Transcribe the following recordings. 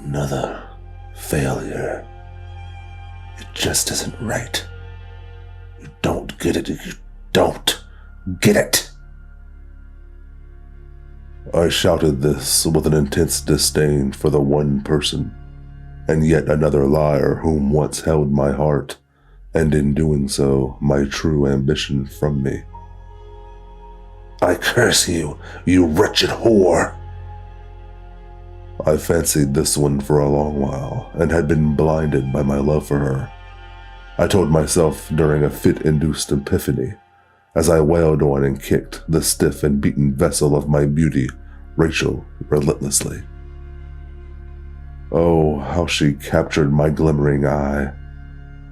Another failure. It just isn't right. You don't get it. You don't get it. I shouted this with an intense disdain for the one person, and yet another liar whom once held my heart, and in doing so, my true ambition from me. I curse you, you wretched whore. I fancied this one for a long while, and had been blinded by my love for her. I told myself during a fit-induced epiphany, as I wailed on and kicked the stiff and beaten vessel of my beauty, Rachel, relentlessly. Oh, how she captured my glimmering eye,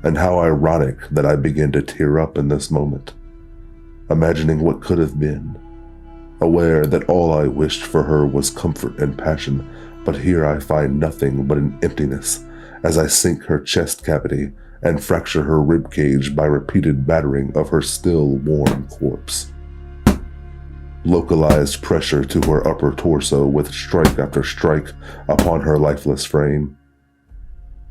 and how ironic that I began to tear up in this moment, imagining what could have been, aware that all I wished for her was comfort and passion, but here I find nothing but an emptiness as I sink her chest cavity and fracture her ribcage by repeated battering of her still warm corpse. Localized pressure to her upper torso with strike after strike upon her lifeless frame.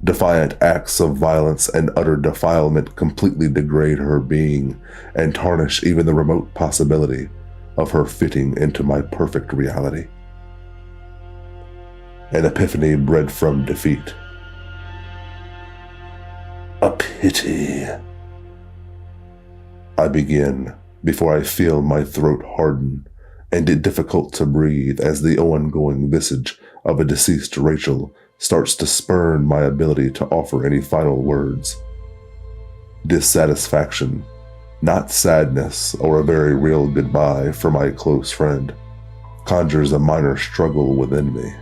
Defiant acts of violence and utter defilement completely degrade her being and tarnish even the remote possibility of her fitting into my perfect reality. An epiphany bred from defeat. A pity. I begin before I feel my throat harden and it difficult to breathe as the ongoing visage of a deceased Rachel starts to spurn my ability to offer any final words. Dissatisfaction, not sadness or a very real goodbye for my close friend, conjures a minor struggle within me.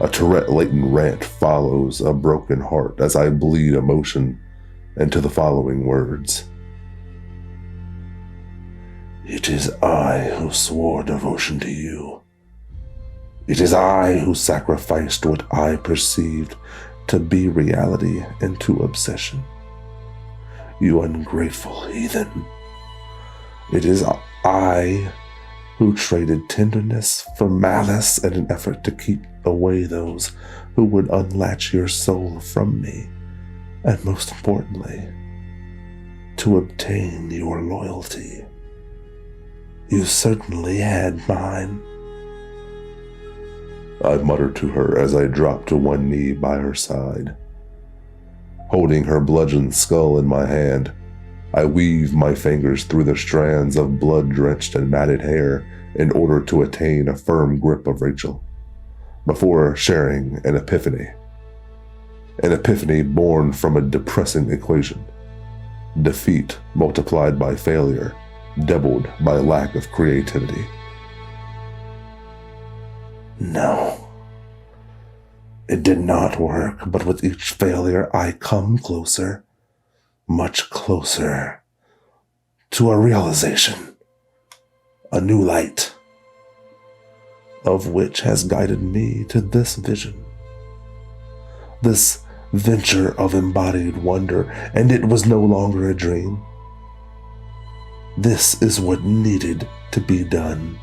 A Tourette-latent rant follows a broken heart as I bleed emotion into the following words. It is I who swore devotion to you. It is I who sacrificed what I perceived to be reality into obsession. You ungrateful heathen. It is I who traded tenderness for malice in an effort to keep away those who would unlatch your soul from me, and most importantly, to obtain your loyalty. You certainly had mine. I muttered to her as I dropped to one knee by her side. Holding her bludgeoned skull in my hand, I weave my fingers through the strands of blood-drenched and matted hair in order to attain a firm grip of Rachel, before sharing an epiphany. An epiphany born from a depressing equation. Defeat multiplied by failure, doubled by lack of creativity. No, it did not work, but with each failure I come closer, much closer, to a realization, a new light, of which has guided me to this vision, this venture of embodied wonder, and it was no longer a dream. This is what needed to be done.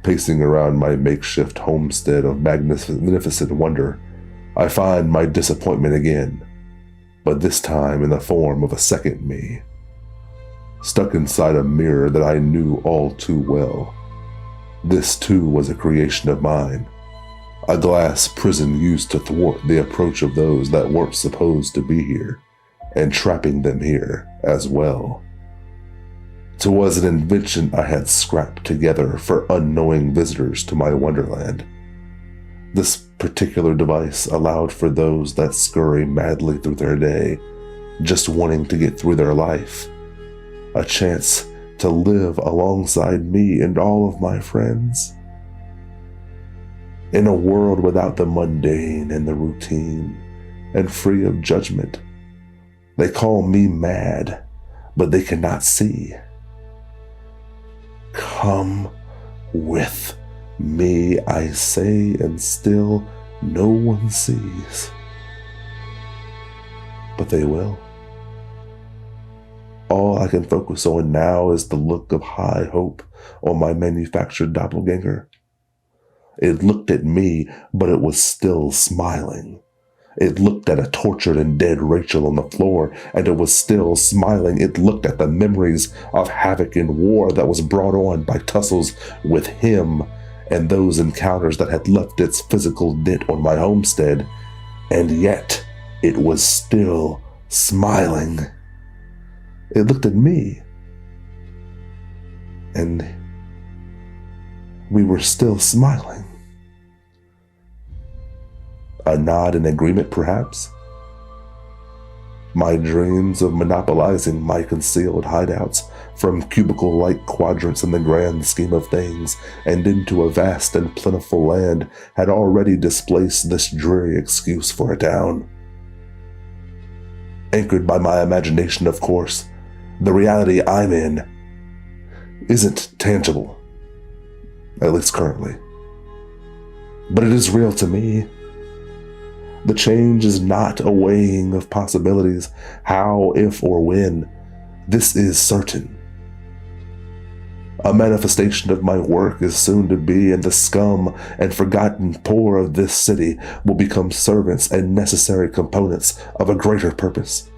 Pacing around my makeshift homestead of magnificent wonder, I find my disappointment again, but this time in the form of a second me, stuck inside a mirror that I knew all too well. This too was a creation of mine, a glass prison used to thwart the approach of those that weren't supposed to be here, and trapping them here as well. 'Twas an invention I had scrapped together for unknowing visitors to my wonderland. This particular device allowed for those that scurry madly through their day, just wanting to get through their life, a chance to live alongside me and all of my friends. In a world without the mundane and the routine, and free of judgment, they call me mad, but they cannot see. Come with me, I say, and still no one sees. But they will. All I can focus on now is the look of high hope on my manufactured doppelganger. It looked at me, but it was still smiling. It looked at a tortured and dead Rachel on the floor, and it was still smiling. It looked at the memories of havoc and war that was brought on by tussles with him and those encounters that had left its physical dent on my homestead, and yet it was still smiling. It looked at me, and we were still smiling. A nod in agreement, perhaps? My dreams of monopolizing my concealed hideouts from cubicle-like quadrants in the grand scheme of things and into a vast and plentiful land had already displaced this dreary excuse for a town. Anchored by my imagination, of course, the reality I'm in isn't tangible, at least currently. But it is real to me. The change is not a weighing of possibilities, how, if, or when. This is certain. A manifestation of my work is soon to be, and the scum and forgotten poor of this city will become servants and necessary components of a greater purpose.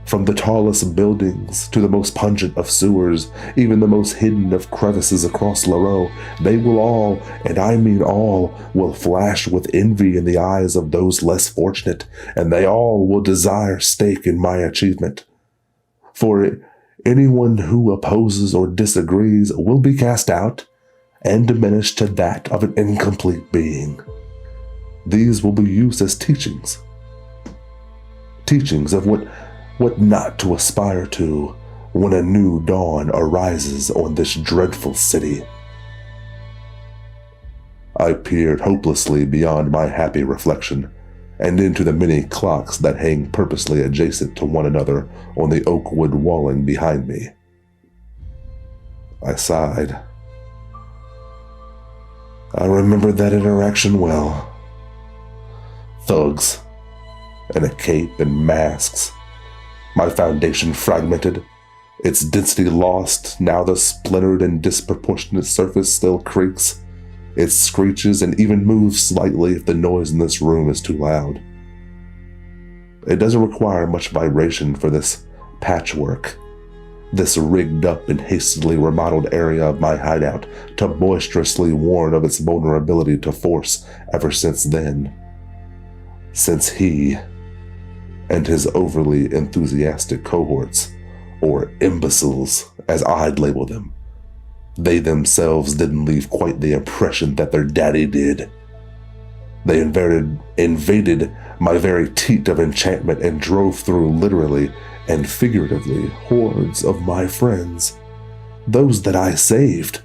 From the tallest buildings to the most pungent of sewers, even the most hidden of crevices across Larowe, they will all, and I mean all, will flash with envy in the eyes of those less fortunate, and they all will desire stake in my achievement. For anyone who opposes or disagrees will be cast out and diminished to that of an incomplete being. These will be used as teachings of what not to aspire to when a new dawn arises on this dreadful city. I peered hopelessly beyond my happy reflection and into the many clocks that hang purposely adjacent to one another on the oak wood walling behind me. I sighed. I remembered that interaction well. Thugs in a cape and masks. My foundation fragmented, its density lost. Now the splintered and disproportionate surface still creaks. It screeches and even moves slightly if the noise in this room is too loud. It doesn't require much vibration for this patchwork, this rigged up and hastily remodeled area of my hideout to boisterously warn of its vulnerability to force ever since then. Since he and his overly enthusiastic cohorts, or imbeciles as I'd label them, they themselves didn't leave quite the impression that their daddy did. They invaded my very teat of enchantment and drove through literally and figuratively hordes of my friends, those that I saved.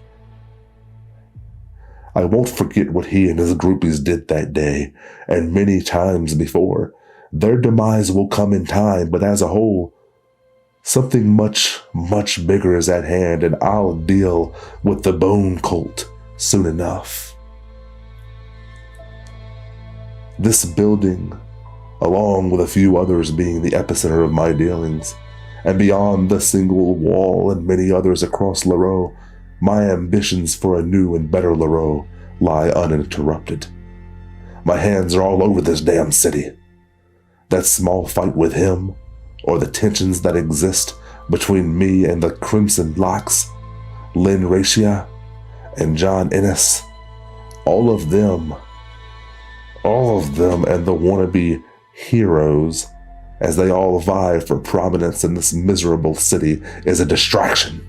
I won't forget what he and his groupies did that day, and many times before. Their demise will come in time, but as a whole, something much, much bigger is at hand, and I'll deal with the bone cult soon enough. This building, along with a few others being the epicenter of my dealings, and beyond the single wall and many others across Larowe, my ambitions for a new and better Larowe lie uninterrupted. My hands are all over this damn city. That small fight with him, or the tensions that exist between me and the Crimson Locks, Lynn Racia, and John Ennis, all of them and the wannabe heroes, as they all vie for prominence in this miserable city, is a distraction.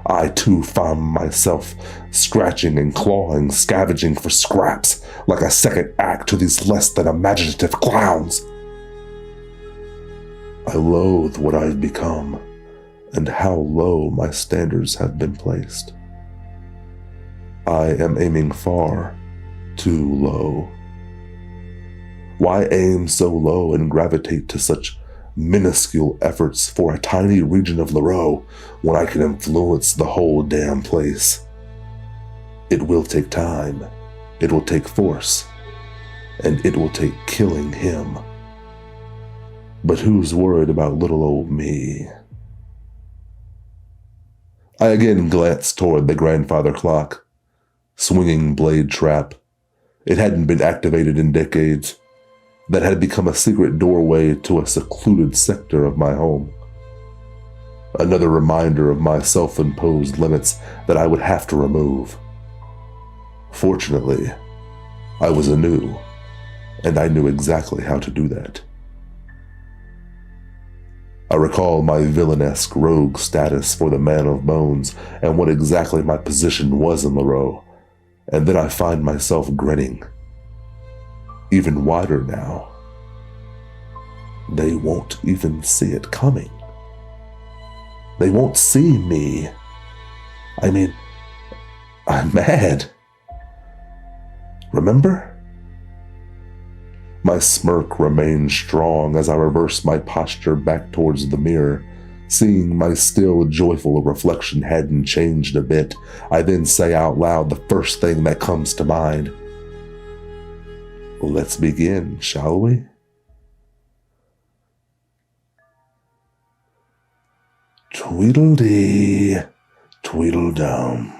I too found myself scratching and clawing, scavenging for scraps, like a second act to these less than imaginative clowns. I loathe what I've become, and how low my standards have been placed. I am aiming far too low. Why aim so low and gravitate to such minuscule efforts for a tiny region of Larowe when I can influence the whole damn place? It will take time, it will take force, and it will take killing him. But who's worried about little old me? I again glanced toward the grandfather clock. swinging blade trap. It hadn't been activated in decades. That had become a secret doorway to a secluded sector of my home. Another reminder of my self-imposed limits that I would have to remove. Fortunately, I was anew, and I knew exactly how to do that. I recall my villainesque rogue status for the Man of Bones and what exactly my position was in Larowe, and then I find myself grinning. Even wider now. They won't even see it coming. They won't see me. I mean, I'm mad. Remember? My smirk remained strong as I reversed my posture back towards the mirror. Seeing my still joyful reflection hadn't changed a bit, I then say out loud the first thing that comes to mind. Let's begin, shall we? Tweedledee, Tweedledum.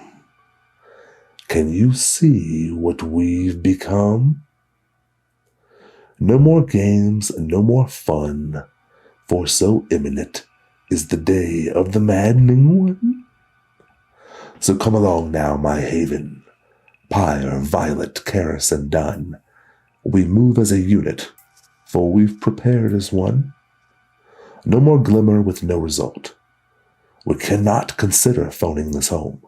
Can you see what we've become? No more games, no more fun, for so imminent is the day of the maddening one. So come along now, my haven, Pyre, Violet, Karis, and Dun. We move as a unit, for we've prepared as one. No more glimmer with no result. We cannot consider phoning this home.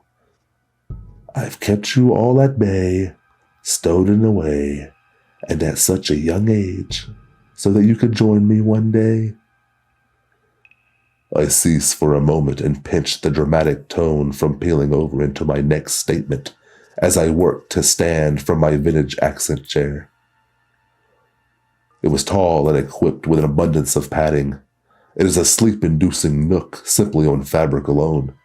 I've kept you all at bay, stowed it away, and at such a young age, so that you could join me one day. I cease for a moment and pinch the dramatic tone from peeling over into my next statement as I work to stand from my vintage accent chair. It was tall and equipped with an abundance of padding. It is a sleep-inducing nook simply on fabric alone.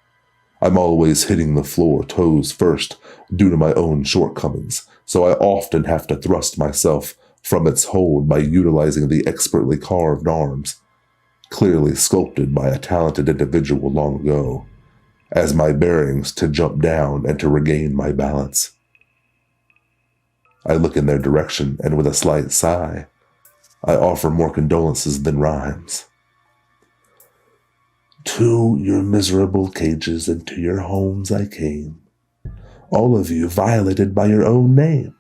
I'm always hitting the floor toes first due to my own shortcomings, so I often have to thrust myself from its hold by utilizing the expertly carved arms, clearly sculpted by a talented individual long ago, as my bearings to jump down and to regain my balance. I look in their direction, and with a slight sigh, I offer more condolences than rhymes. To your miserable cages and to your homes I came, all of you violated by your own name.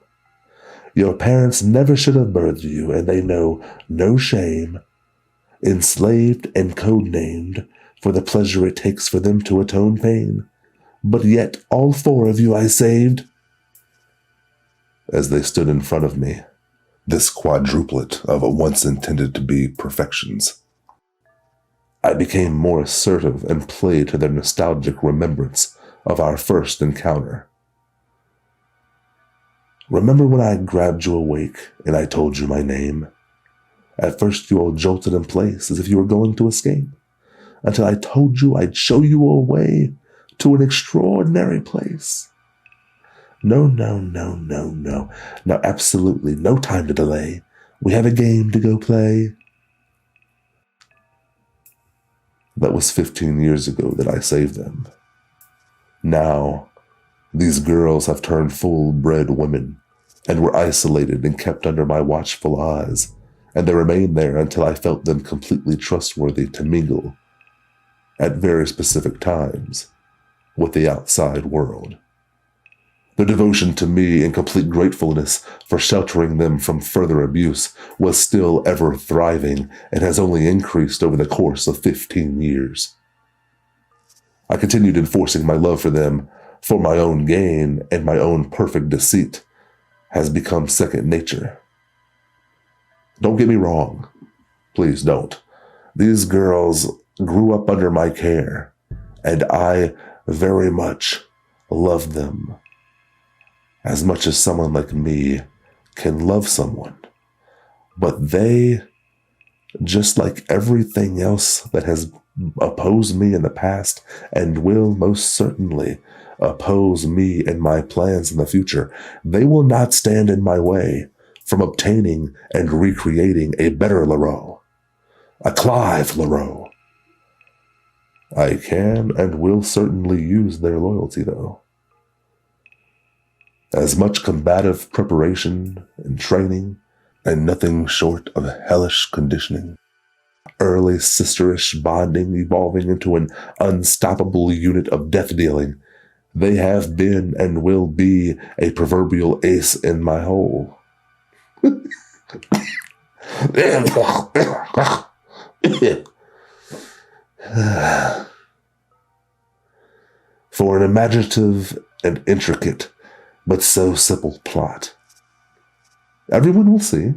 Your parents never should have birthed you, and they know no shame, enslaved and codenamed for the pleasure it takes for them to atone pain. But yet all four of you I saved. As they stood in front of me, this quadruplet of what once intended to be perfections, I became more assertive and played to their nostalgic remembrance of our first encounter. Remember when I grabbed you awake and I told you my name? At first you all jolted in place as if you were going to escape, until I told you I'd show you a way to an extraordinary place. No. Now absolutely no time to delay. We have a game to go play. That was 15 years ago that I saved them. Now, these girls have turned full-bred women and were isolated and kept under my watchful eyes, and they remained there until I felt them completely trustworthy to mingle, at very specific times, with the outside world. Their devotion to me and complete gratefulness for sheltering them from further abuse was still ever thriving and has only increased over the course of 15 years. I continued enforcing my love for them for my own gain, and my own perfect deceit has become second nature. Don't get me wrong. Please don't. These girls grew up under my care, and I very much love them. As much as someone like me can love someone. But they, just like everything else that has opposed me in the past and will most certainly oppose me and my plans in the future, they will not stand in my way from obtaining and recreating a better Larowe, a Klive Larowe. I can and will certainly use their loyalty, though. As much combative preparation and training, and nothing short of hellish conditioning. Early sisterish bonding evolving into an unstoppable unit of death dealing. They have been and will be a proverbial ace in my hole. For an imaginative and intricate, but so simple plot. Everyone will see.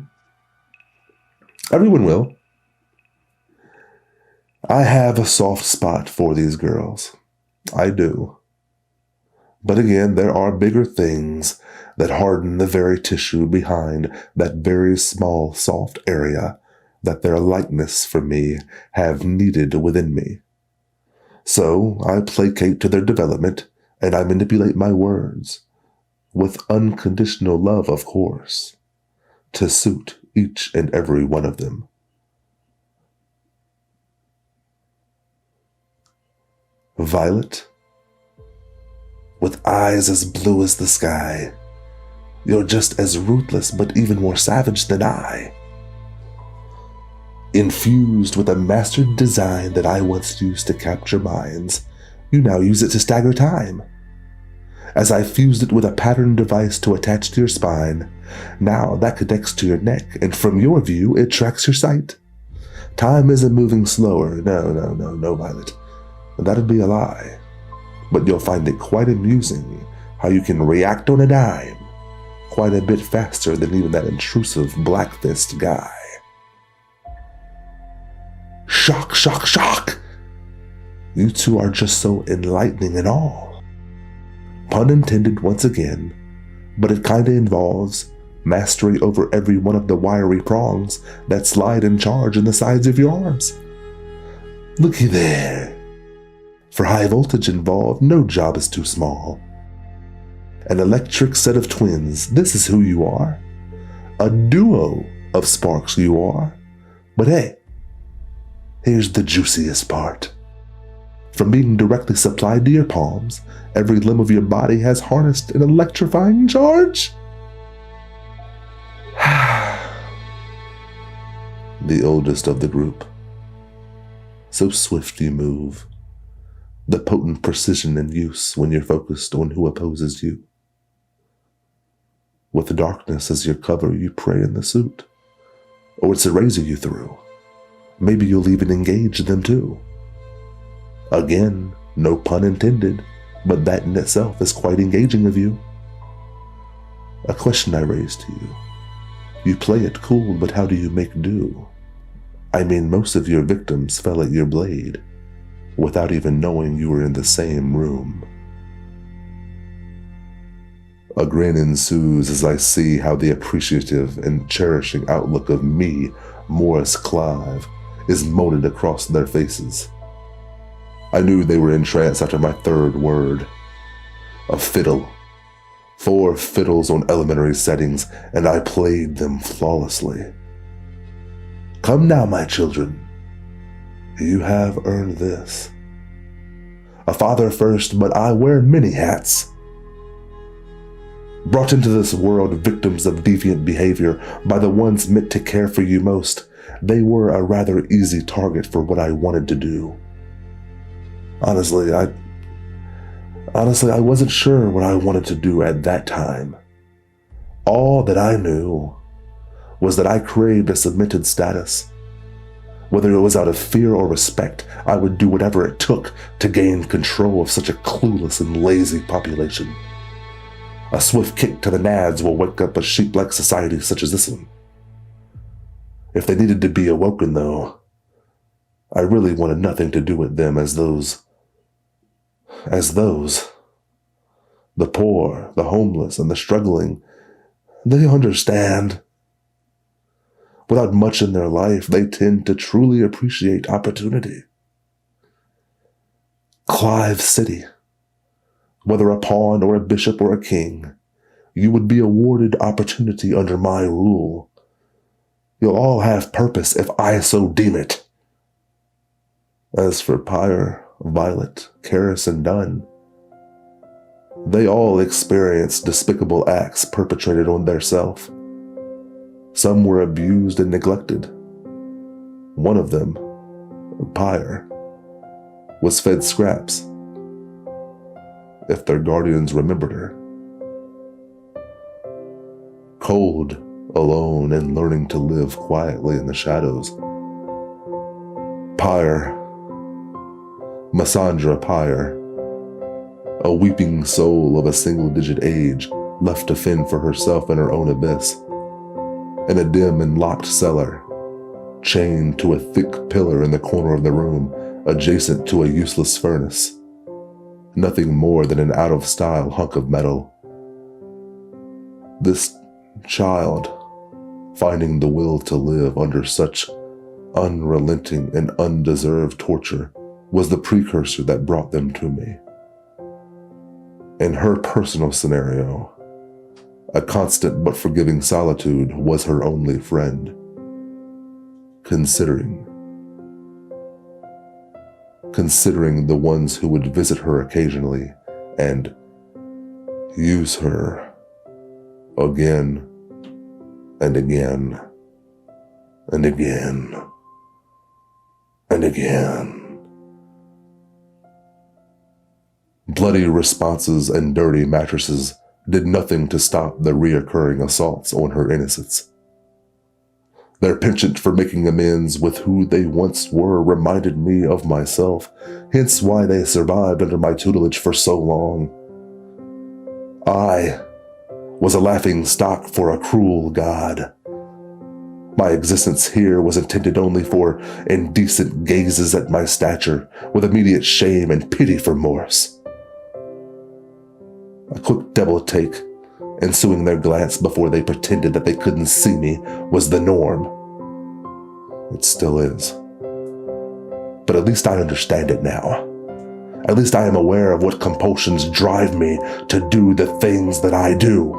Everyone will. I have a soft spot for these girls. I do. But again, there are bigger things that harden the very tissue behind that very small, soft area that their likeness for me have needed within me. So I placate to their development, and I manipulate my words, with unconditional love, of course, to suit each and every one of them. Violet, with eyes as blue as the sky, you're just as ruthless but even more savage than I. Infused with a mastered design that I once used to capture minds, you now use it to stagger time. As I fused it with a pattern device to attach to your spine, now that connects to your neck, and from your view, it tracks your sight. Time isn't moving slower. No, Violet. That'd be a lie. But you'll find it quite amusing how you can react on a dime quite a bit faster than even that intrusive black fist guy. Shock, shock, shock! You two are just so enlightening and all. Pun intended once again, but it kinda involves mastery over every one of the wiry prongs that slide and charge in the sides of your arms. Looky there. For high voltage involved, no job is too small. An electric set of twins, this is who you are. A duo of sparks you are. But hey, here's the juiciest part. From being directly supplied to your palms, every limb of your body has harnessed an electrifying charge. The oldest of the group. So swift you move. The potent precision in use when you're focused on who opposes you. With the darkness as your cover, you pray in the suit. Or it's a razor you through. Maybe you'll even engage them too. Again, no pun intended, but that in itself is quite engaging of you. A question I raise to you. You play it cool, but how do you make do? I mean, most of your victims fell at your blade, without even knowing you were in the same room. A grin ensues as I see how the appreciative and cherishing outlook of me, Morris Klive, is molded across their faces. I knew they were in trance after my third word. A fiddle. 4 fiddles on elementary settings, and I played them flawlessly. Come now, my children. You have earned this. A father first, but I wear many hats. Brought into this world victims of deviant behavior by the ones meant to care for you most, they were a rather easy target for what I wanted to do. Honestly, I wasn't sure what I wanted to do at that time. All that I knew was that I craved a submitted status. Whether it was out of fear or respect, I would do whatever it took to gain control of such a clueless and lazy population. A swift kick to the nads will wake up a sheep-like society such as this one. If they needed to be awoken, though, I really wanted nothing to do with them as those. The poor, the homeless, and the struggling, they understand. Without much in their life, they tend to truly appreciate opportunity. Klive City. Whether a pawn or a bishop or a king, you would be awarded opportunity under my rule. You'll all have purpose if I so deem it. As for Pyre, Violet, Karis, and Dunn, They all experienced despicable acts perpetrated on their self. Some were abused and neglected. One of them, Pyre, was fed scraps, if their guardians remembered her. Cold, alone, and learning to live quietly in the shadows. Pyre, Massandra Pyre, a weeping soul of a single-digit age, left to fend for herself in her own abyss, in a dim and locked cellar, chained to a thick pillar in the corner of the room, adjacent to a useless furnace, nothing more than an out-of-style hunk of metal. This child, finding the will to live under such unrelenting and undeserved torture, was the precursor that brought them to me. In her personal scenario, a constant but forgiving solitude was her only friend. Considering the ones who would visit her occasionally and use her again and again and again and again. Bloody responses and dirty mattresses did nothing to stop the reoccurring assaults on her innocence. Their penchant for making amends with who they once were reminded me of myself, hence why they survived under my tutelage for so long. I was a laughing stock for a cruel God. My existence here was intended only for indecent gazes at my stature, with immediate shame and pity for Morris. A quick double take, ensuing their glance before they pretended that they couldn't see me, was the norm. It still is. But at least I understand it now. At least I am aware of what compulsions drive me to do the things that I do.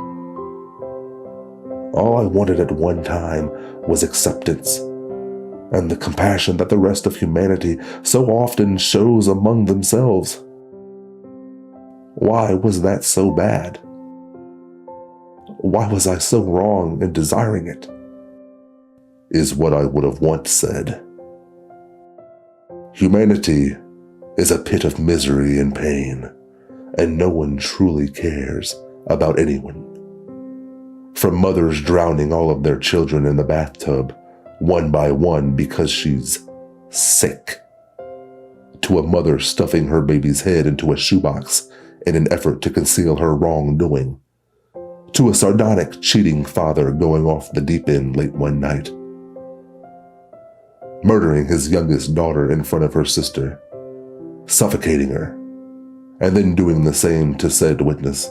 All I wanted at one time was acceptance and the compassion that the rest of humanity so often shows among themselves. Why was that so bad? Why was I so wrong in desiring it? Is what I would have once said. Humanity is a pit of misery and pain, and no one truly cares about anyone. From mothers drowning all of their children in the bathtub, one by one because she's sick, to a mother stuffing her baby's head into a shoebox in an effort to conceal her wrongdoing, to a sardonic, cheating father going off the deep end late one night, murdering his youngest daughter in front of her sister, suffocating her, and then doing the same to said witness,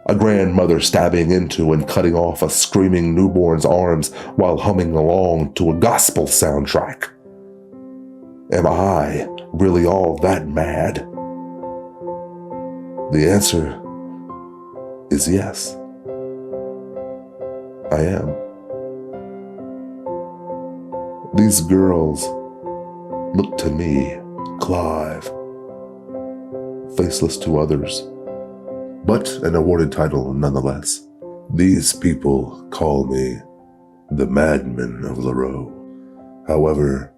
a grandmother stabbing into and cutting off a screaming newborn's arms while humming along to a gospel soundtrack. Am I really all that mad? The answer is yes. I am. These girls look to me, Klive, faceless to others, but an awarded title nonetheless. These people call me the Madman of Larowe. However,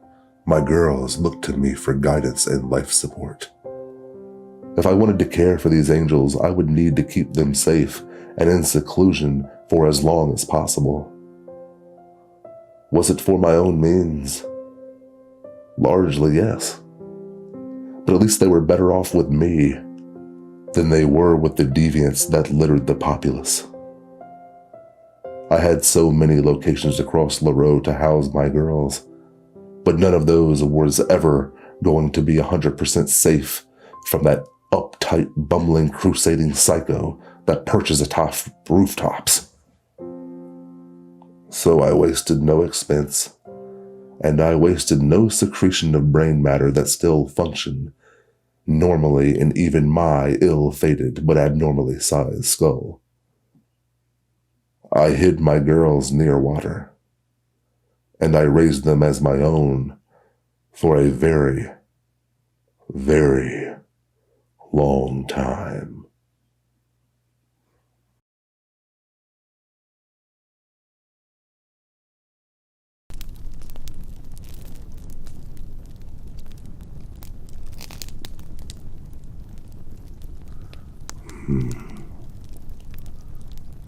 my girls look to me for guidance and life support. If I wanted to care for these angels, I would need to keep them safe and in seclusion for as long as possible. Was it for my own means? Largely, yes. But at least they were better off with me than they were with the deviants that littered the populace. I had so many locations across Larowe to house my girls, but none of those was ever going to be 100% safe from that uptight, bumbling, crusading psycho that perches atop rooftops. So I wasted no expense, and I wasted no secretion of brain matter that still functioned normally in even my ill-fated but abnormally sized skull. I hid my girls near water, and I raised them as my own for a very, very long time.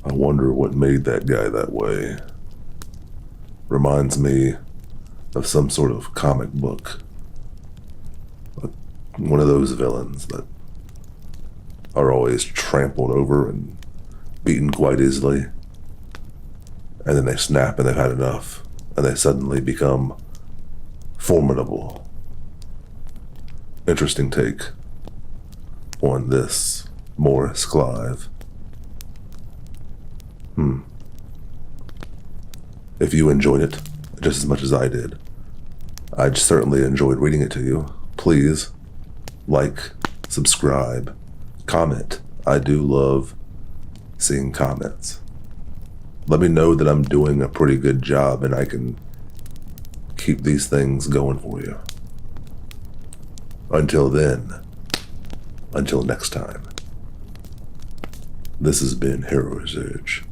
I wonder what made that guy that way. Reminds me of some sort of comic book. One of those villains that are always trampled over and beaten quite easily. And then they snap and they've had enough. And they suddenly become formidable. Interesting take on this Morris Klive. If you enjoyed it just as much as I did, I certainly enjoyed reading it to you. Please like, subscribe, comment. I do love seeing comments. Let me know that I'm doing a pretty good job and I can keep these things going for you. Until then, until next time, this has been Hero's Edge.